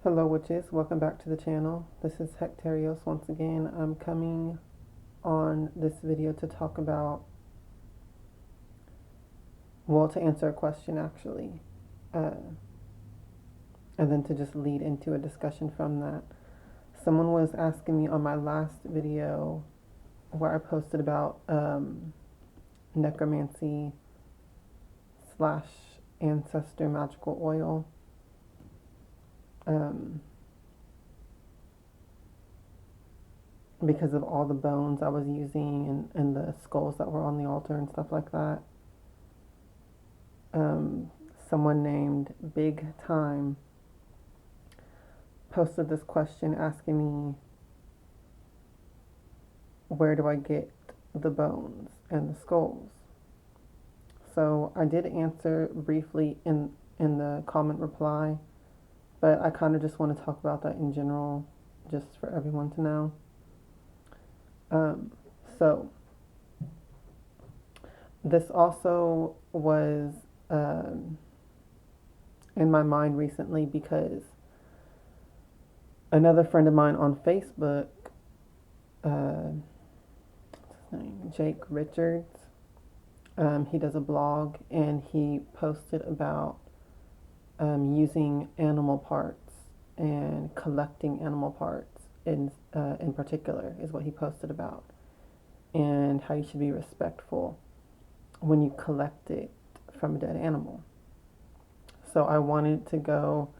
Hello witches, welcome back to the channel. This is Hectarios once again. I'm coming on this video to talk about, to answer a question actually, and then to just lead into a discussion from that. Someone was asking me on my last video where I posted about necromancy slash ancestor magical oil. Because of all the bones I was using and the skulls that were on the altar and stuff like that. Someone named Big Time posted this question asking me, where do I get the bones and the skulls? So I did answer briefly in the comment reply, but I kind of just want to talk about that in general, just for everyone to know. So this also was in my mind recently because another friend of mine on Facebook, what's his name? Jake Richards, he does a blog and he posted about using animal parts and collecting animal parts in particular is what he posted about, and how you should be respectful when you collect it from a dead animal. So I wanted to go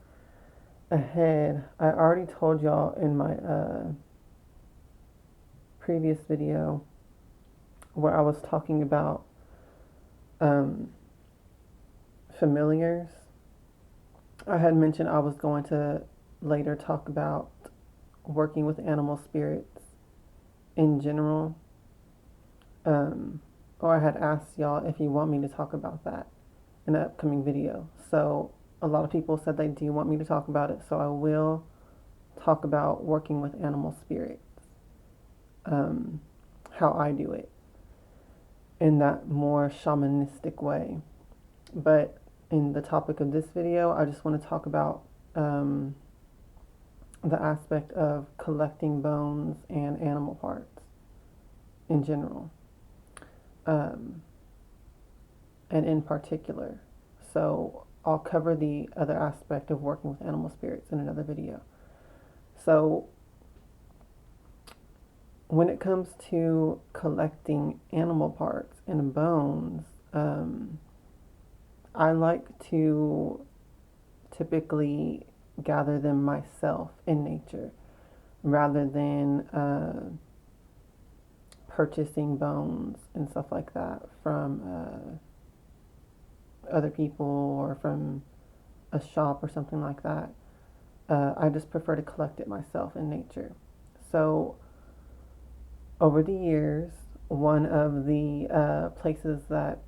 ahead. I already told y'all in my previous video where I was talking about familiars. I had mentioned I was going to later talk about working with animal spirits in general, or I had asked y'all if you want me to talk about that in an upcoming video. So a lot of people said they do want me to talk about it, so I will talk about working with animal spirits, how I do it in that more shamanistic way. But in the topic of this video, I just want to talk about the aspect of collecting bones and animal parts in general, and in particular. So I'll cover the other aspect of working with animal spirits in another video. So when it comes to collecting animal parts and bones, I like to typically gather them myself in nature rather than purchasing bones and stuff like that from other people or from a shop or something like that. I just prefer to collect it myself in nature. So over the years, one of the places that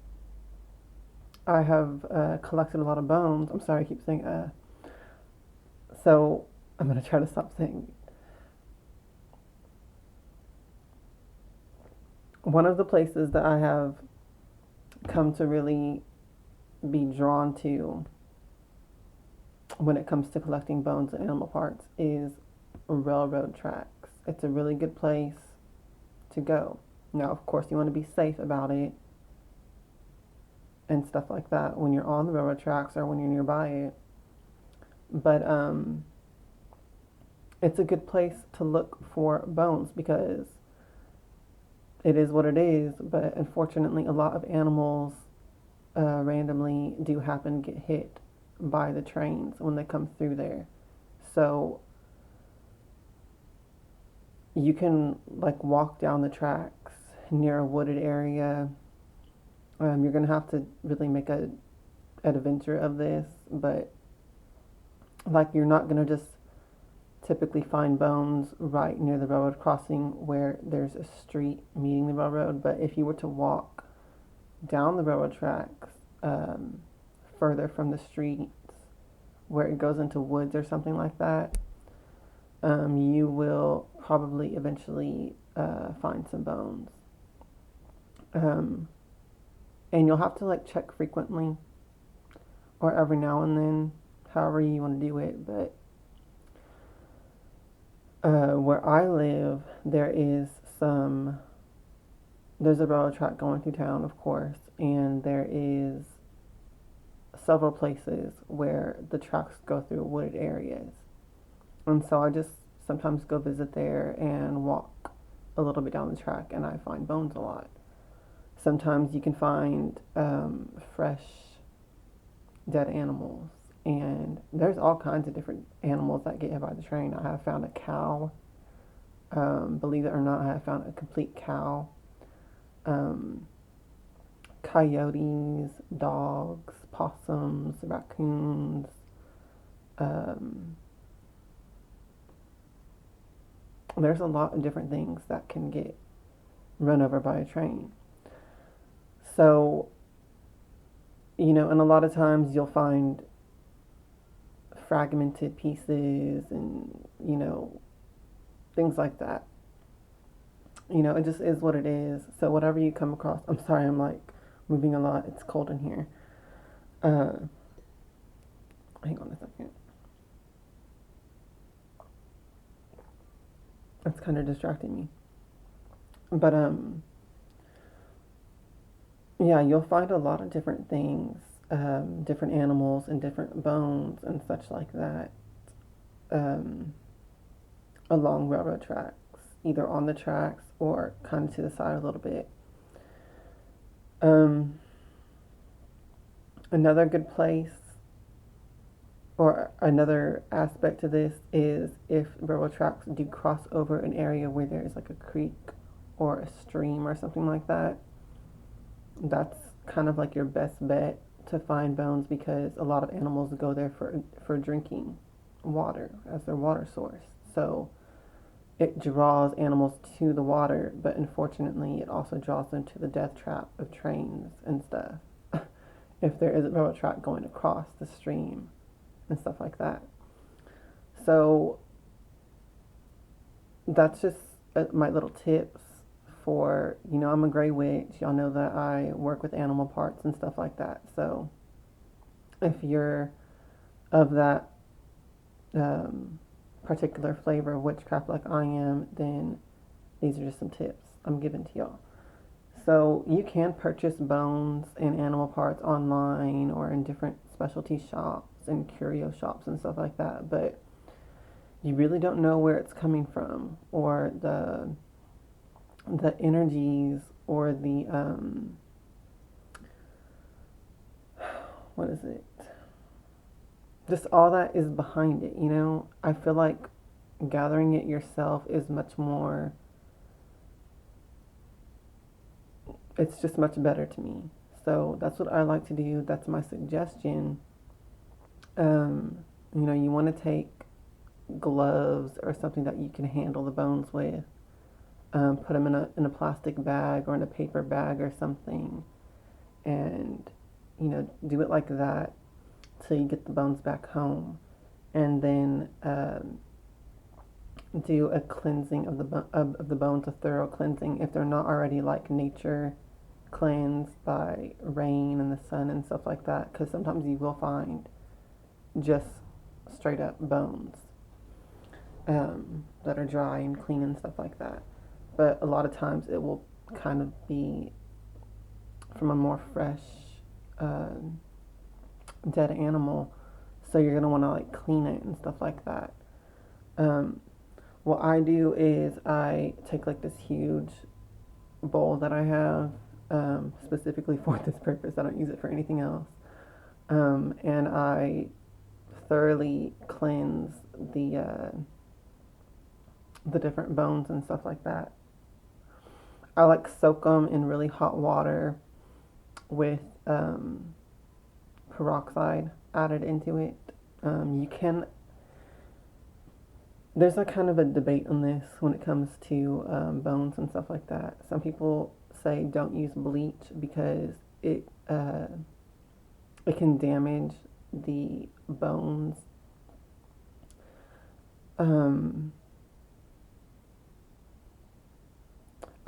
I have collected a lot of bones, I'm sorry, I keep saying so I'm going to try to stop saying. One of the places that I have come to really be drawn to when it comes to collecting bones and animal parts is railroad tracks. It's a really good place to go. Now, of course, you want to be safe about it and stuff like that when you're on the railroad tracks or when you're nearby it. But it's a good place to look for bones because it is what it is. But unfortunately, a lot of animals randomly do happen to get hit by the trains when they come through there. So you can like walk down the tracks near a wooded area. You're gonna have to really make an adventure of this, but like you're not gonna just typically find bones right near the railroad crossing where there's a street meeting the railroad. But if you were to walk down the railroad tracks further from the streets where it goes into woods or something like that, you will probably eventually find some bones. And you'll have to like check frequently or every now and then, however you want to do it. But Where I live, there's a railroad track going through town, of course, and there is several places where the tracks go through wooded areas. And so I just sometimes go visit there and walk a little bit down the track, and I find bones a lot. Sometimes you can find fresh dead animals, and there's all kinds of different animals that get hit by the train. I have found a cow. Believe it or not, I have found a complete cow. Coyotes, dogs, possums, raccoons. There's a lot of different things that can get run over by a train. So, and a lot of times you'll find fragmented pieces and, things like that. It just is what it is. So whatever you come across, I'm sorry, I'm like moving a lot. It's cold in here. Hang on a second. That's kind of distracting me. But yeah, you'll find a lot of different things, different animals and different bones and such like that, along railroad tracks, either on the tracks or kind of to the side a little bit. Another good place or another aspect to this is if railroad tracks do cross over an area where there's like a creek or a stream or something like that. That's kind of like your best bet to find bones, because a lot of animals go there for drinking water as their water source. So it draws animals to the water, but unfortunately it also draws them to the death trap of trains and stuff if there is a railroad track going across the stream and stuff like that. So that's just my little tips for, I'm a gray witch. Y'all know that I work with animal parts and stuff like that. So if you're of that particular flavor of witchcraft like I am, then these are just some tips I'm giving to y'all. So you can purchase bones and animal parts online or in different specialty shops and curio shops and stuff like that, but you really don't know where it's coming from, or the energies, or the what is it? Just all that is behind it, I feel like gathering it yourself is much more, it's just much better to me. So that's what I like to do. That's my suggestion. You want to take gloves or something that you can handle the bones with. Put them in a plastic bag or in a paper bag or something, and do it like that till you get the bones back home, and then do a cleansing of the bones, a thorough cleansing if they're not already like nature cleansed by rain and the sun and stuff like that, because sometimes you will find just straight up bones that are dry and clean and stuff like that. But a lot of times it will kind of be from a more fresh dead animal, so you're going to want to like clean it and stuff like that. What I do is I take like this huge bowl that I have specifically for this purpose. I don't use it for anything else. And I thoroughly cleanse the different bones and stuff like that. I like soak them in really hot water with peroxide added into it. There's a kind of a debate on this when it comes to bones and stuff like that. Some people say don't use bleach because it can damage the bones.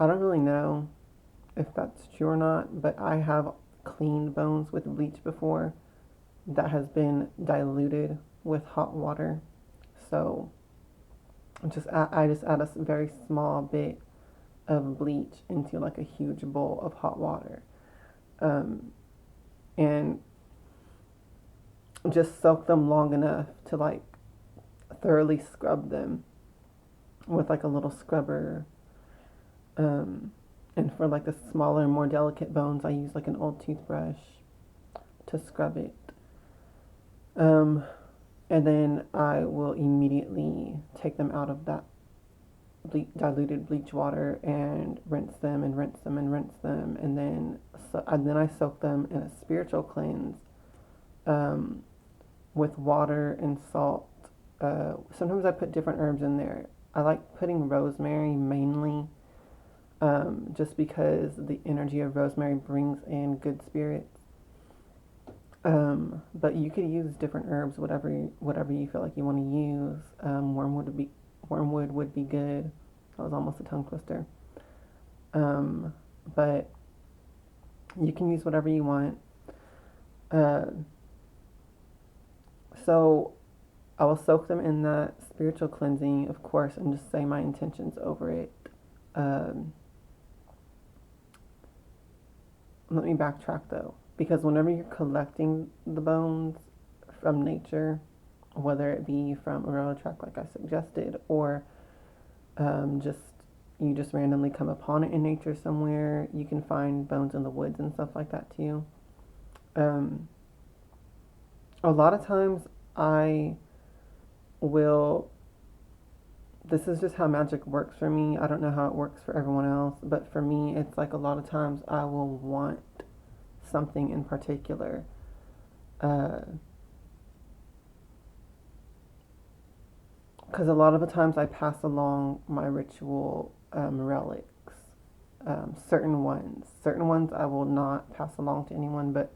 I don't really know if that's true or not, but I have cleaned bones with bleach before that has been diluted with hot water. So I just add a very small bit of bleach into like a huge bowl of hot water, um, and just soak them long enough to like thoroughly scrub them with like a little scrubber. Um, and for like the smaller, more delicate bones, I use like an old toothbrush to scrub it. Um, and then I will immediately take them out of that diluted bleach water and rinse them and rinse them and rinse them, and then I soak them in a spiritual cleanse, um, with water and salt. Sometimes I put different herbs in there. I like putting rosemary mainly, just because the energy of rosemary brings in good spirits. But you could use different herbs, whatever you feel like you want to use. Wormwood would be good. That was almost a tongue twister. Um, but you can use whatever you want. Uh, so I will soak them in that spiritual cleansing, of course, and just say my intentions over it. Um, Let me backtrack though, because whenever you're collecting the bones from nature, whether it be from a railroad track like I suggested, or just you just randomly come upon it in nature somewhere, you can find bones in the woods and stuff like that too. Um, a lot of times I will. This is just how magic works for me. I don't know how it works for everyone else, but for me, it's like a lot of times I will want something in particular. Because a lot of the times I pass along my ritual relics. Certain ones I will not pass along to anyone, but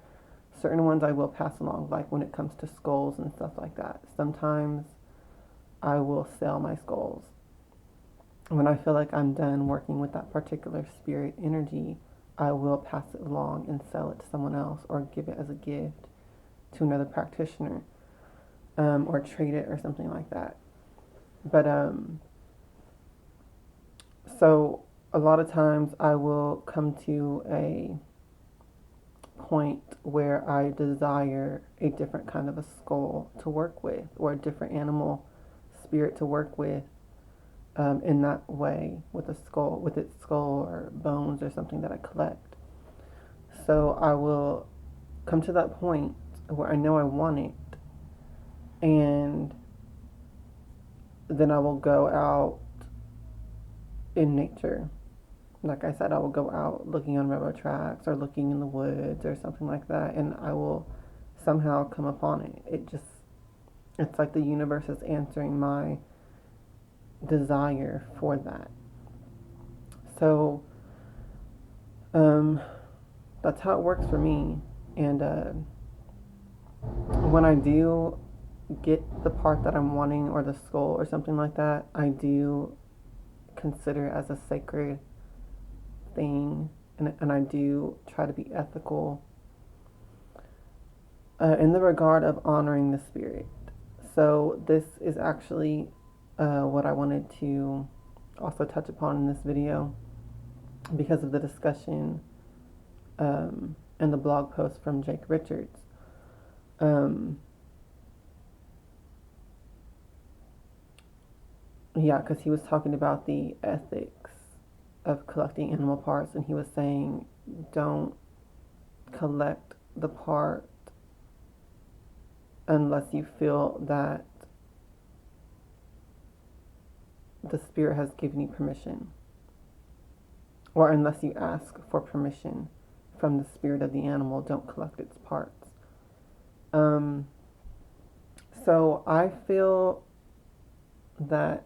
certain ones I will pass along, like when it comes to skulls and stuff like that. Sometimes I will sell my skulls. When I feel like I'm done working with that particular spirit energy, I will pass it along and sell it to someone else or give it as a gift to another practitioner, or trade it or something like that. But so a lot of times I will come to a point where I desire a different kind of a skull to work with, or a different animal spirit to work with, in that way, with its skull or bones or something that I collect. So I will come to that point where I know I want it, and then I will go out in nature. Like I said, I will go out looking on railroad tracks or looking in the woods or something like that, and I will somehow come upon it. It's like the universe is answering my desire for that. So, that's how it works for me. And when I do get the part that I'm wanting, or the skull or something like that, I do consider it as a sacred thing, and I do try to be ethical, in the regard of honoring the spirit. So this is actually what I wanted to also touch upon in this video, because of the discussion, and the blog post from Jake Richards. Yeah, because he was talking about the ethics of collecting animal parts, and he was saying, don't collect the part unless you feel that the spirit has given you permission, or unless you ask for permission from the spirit of the animal, don't collect its parts. So I feel that,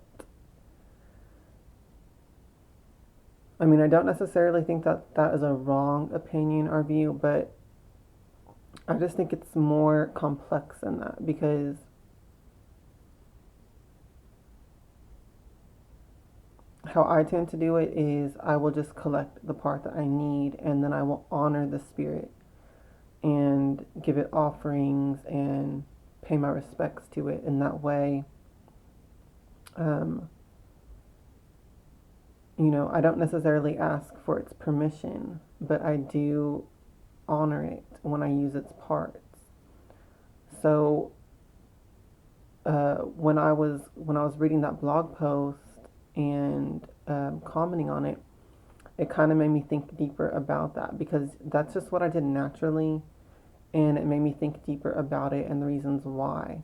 I mean, I don't necessarily think that that is a wrong opinion or view, but I just think it's more complex than that, because how I tend to do it is I will just collect the part that I need, and then I will honor the spirit and give it offerings and pay my respects to it in that way. I don't necessarily ask for its permission, but I do honor it when I use its parts. So when I was reading that blog post and commenting on it, it kind of made me think deeper about that, because that's just what I did naturally, and it made me think deeper about it and the reasons why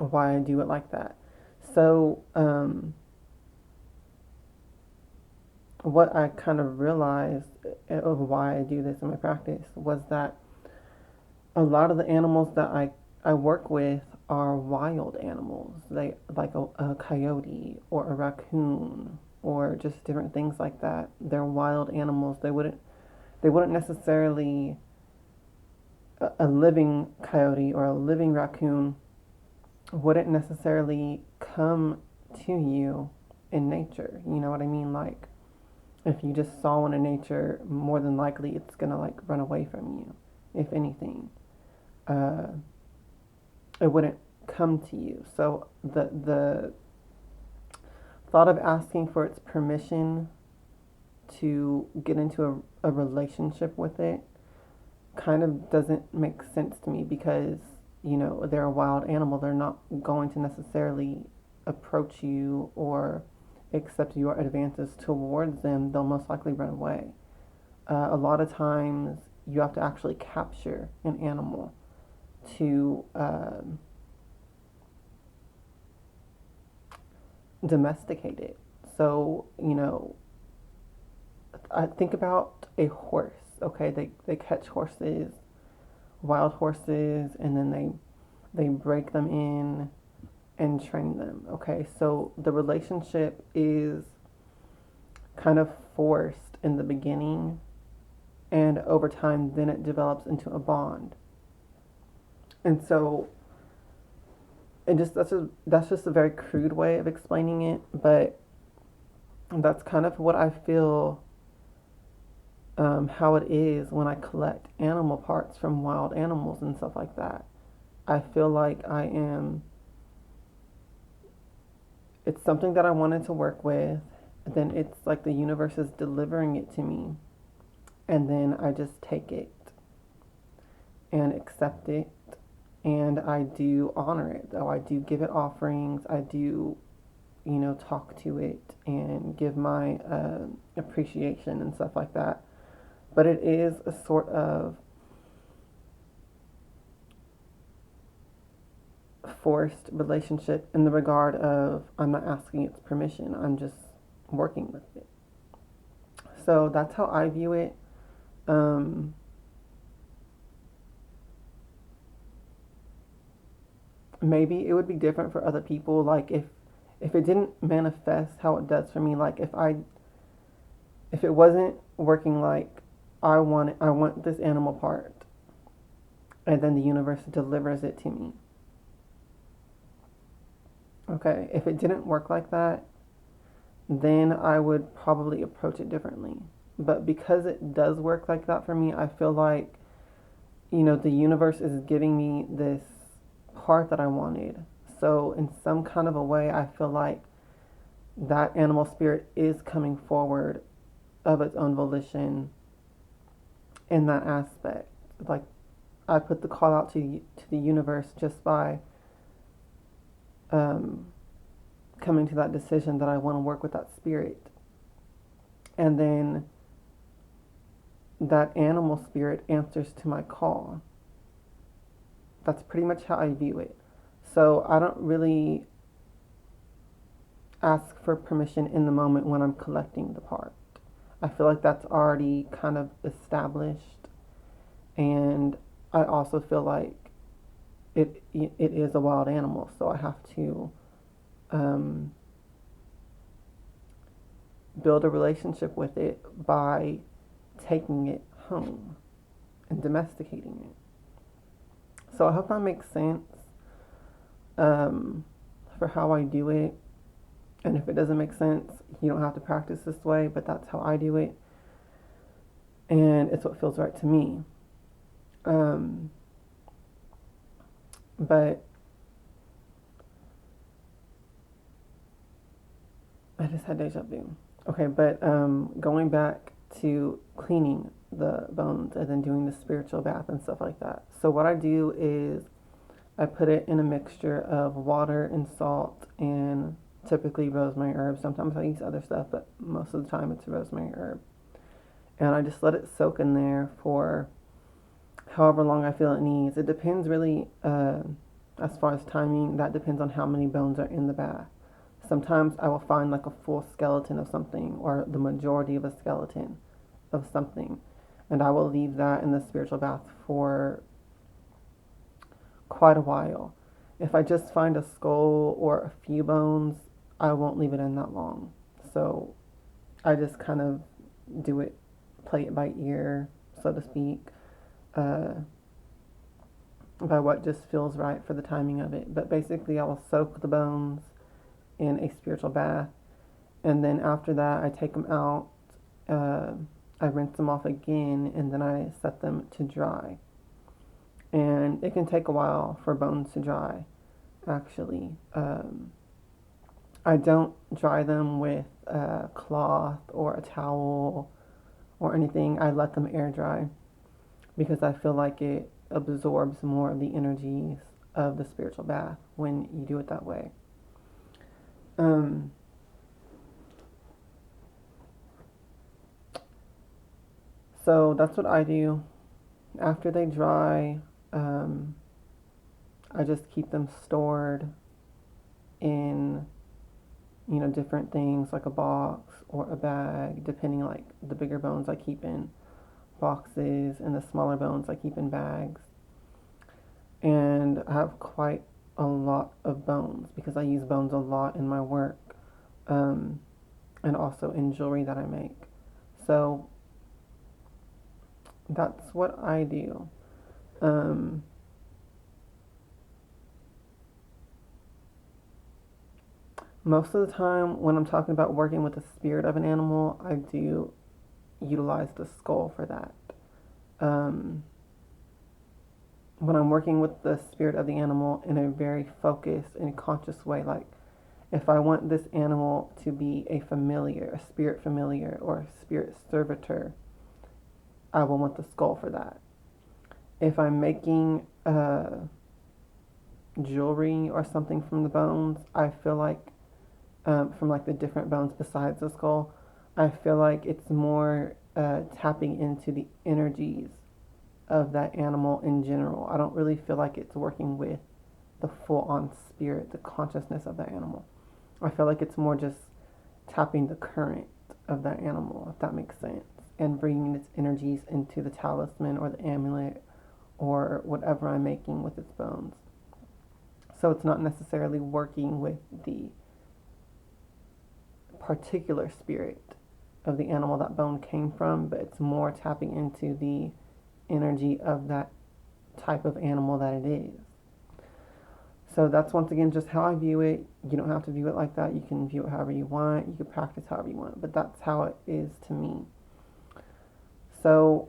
I do it like that. So what I kind of realized of why I do this in my practice was that a lot of the animals that I work with are wild animals. They like a coyote or a raccoon or just different things like that. They're wild animals. They wouldn't necessarily a living coyote or a living raccoon wouldn't necessarily come to you in nature. You know what I mean? Like if you just saw one in nature, more than likely it's gonna like run away from you, if anything. Uh, it wouldn't come to you. So the thought of asking for its permission to get into a relationship with it kind of doesn't make sense to me, because they're a wild animal. They're not going to necessarily approach you or accept your advances towards them. They'll most likely run away. A lot of times you have to actually capture an animal to domesticate it. So, I think about a horse. Okay, they catch horses, wild horses, and then they break them in and train them. Okay, so the relationship is kind of forced in the beginning, and over time then it develops into a bond. And so that's just a very crude way of explaining it, but that's kind of what I feel, how it is when I collect animal parts from wild animals and stuff like that. I feel like it's something that I wanted to work with, then it's like the universe is delivering it to me, and then I just take it and accept it, and I do honor it, though. I do give it offerings. I do, talk to it and give my appreciation and stuff like that. But it is a sort of forced relationship in the regard of I'm not asking its permission. I'm just working with it. So that's how I view it. Maybe it would be different for other people. Like if it didn't manifest how it does for me, like if it wasn't working like I want this animal part, and then the universe delivers it to me. Okay, if it didn't work like that, then I would probably approach it differently. But because it does work like that for me, I feel like, the universe is giving me this part that I wanted. So in some kind of a way, I feel like that animal spirit is coming forward of its own volition in that aspect. Like I put the call out to the universe just by coming to that decision that I want to work with that spirit. And then that animal spirit answers to my call. That's pretty much how I view it. So I don't really ask for permission in the moment when I'm collecting the part. I feel like that's already kind of established, and I also feel like it is a wild animal, so I have to build a relationship with it by taking it home and domesticating it. So I hope that makes sense for how I do it. And if it doesn't make sense, you don't have to practice this way, but that's how I do it. And it's what feels right to me. But I just had deja vu. Okay, but going back to cleaning the bones and then doing the spiritual bath and stuff like that. So what I do is I put it in a mixture of water and salt and typically rosemary herb. Sometimes I use other stuff, but most of the time it's rosemary herb. And I just let it soak in there for however long I feel it needs. It depends really, as far as timing, that depends on how many bones are in the bath. Sometimes I will find like a full skeleton of something or the majority of a skeleton of something, and I will leave that in the spiritual bath for quite a while. If I just find a skull or a few bones, I won't leave it in that long. So I just kind of do it, play it by ear, so to speak, uh, by what just feels right for the timing of it. But basically, I will soak the bones in a spiritual bath, and then after that, I take them out. Uh, I rinse them off again, and then I set them to dry. And it can take a while for bones to dry, actually. I don't dry them with a cloth or a towel or anything. I let them air dry because I feel like it absorbs more of the energies of the spiritual bath when you do it that way. So that's what I do. After they dry, I just keep them stored in, different things like a box or a bag, depending, like the bigger bones I keep in boxes and the smaller bones I keep in bags. And I have quite a lot of bones because I use bones a lot in my work, and also in jewelry that I make. So that's what I do. Most of the time, when I'm talking about working with the spirit of an animal, I do utilize the skull for that. When I'm working with the spirit of the animal in a very focused and conscious way, like if I want this animal to be a familiar, a spirit familiar, or a spirit servitor, I will want the skull for that. If I'm making jewelry or something from the bones, I feel like, from like the different bones besides the skull, I feel like it's more tapping into the energies of that animal in general. I don't really feel like it's working with the full-on spirit, the consciousness of that animal. I feel like it's more just tapping the current of that animal, if that makes sense, and bringing its energies into the talisman or the amulet or whatever I'm making with its bones. So it's not necessarily working with the particular spirit of the animal that bone came from, but it's more tapping into the energy of that type of animal that it is. So that's once again just how I view it. You don't have to view it like that. You can view it however you want. You can practice however you want, but that's how it is to me. So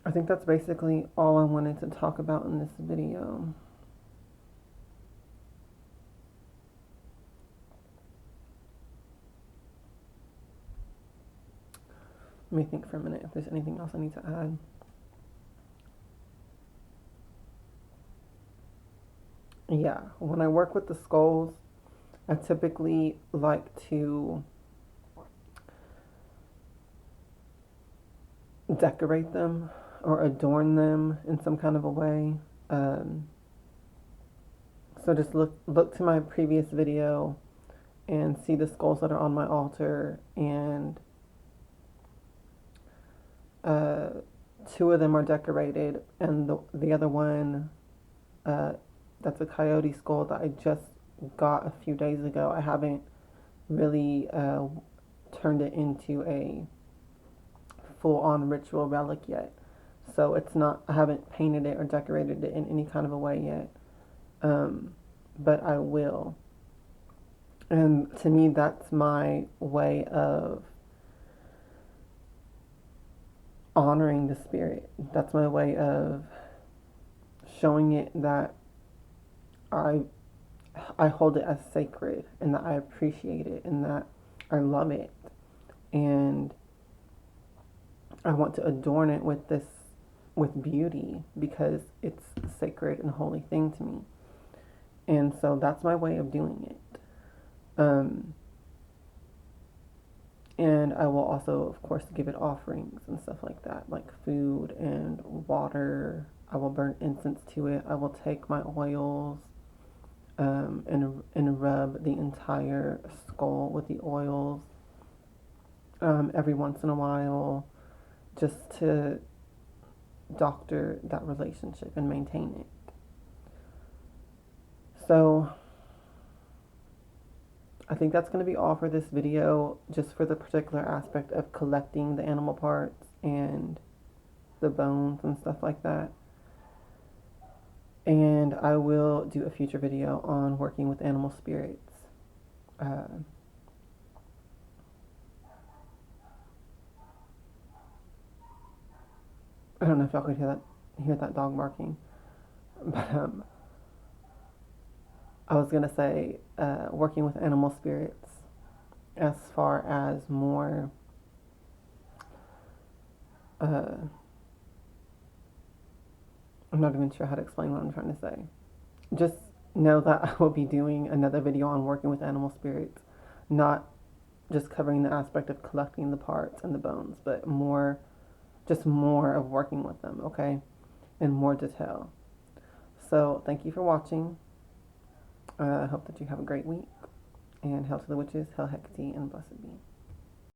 I think that's basically all I wanted to talk about in this video. Let me think for a minute if there's anything else I need to add. Yeah, when I work with the skulls, I typically like to decorate them or adorn them in some kind of a way. So just look to my previous video and see the skulls that are on my altar, and two of them are decorated, and the other one, that's a coyote skull that I just got a few days ago. I haven't really turned it into a full-on ritual relic yet. So it's not, I haven't painted it or decorated it in any kind of a way yet. But I will. And to me, that's my way of honoring the spirit. That's my way of showing it that I I hold it as sacred and that I appreciate it and that I love it. And I want to adorn it with with beauty because it's a sacred and holy thing to me. And so that's my way of doing it. Um, and I will also, of course, give it offerings and stuff like that, like food and water. I will burn incense to it. I will take my oils and rub the entire skull with the oils every once in a while, just to doctor that relationship and maintain it. So I think that's going to be all for this video, just for the particular aspect of collecting the animal parts and the bones and stuff like that. And I will do a future video on working with animal spirits. I don't know if y'all could hear that dog barking, but I was gonna say working with animal spirits as far as more I'm not even sure how to explain what I'm trying to say. Just know that I will be doing another video on working with animal spirits, not just covering the aspect of collecting the parts and the bones, but just more of working with them, okay? In more detail. So thank you for watching. I hope that you have a great week. And hail to the witches, hail Hecate, and blessed be.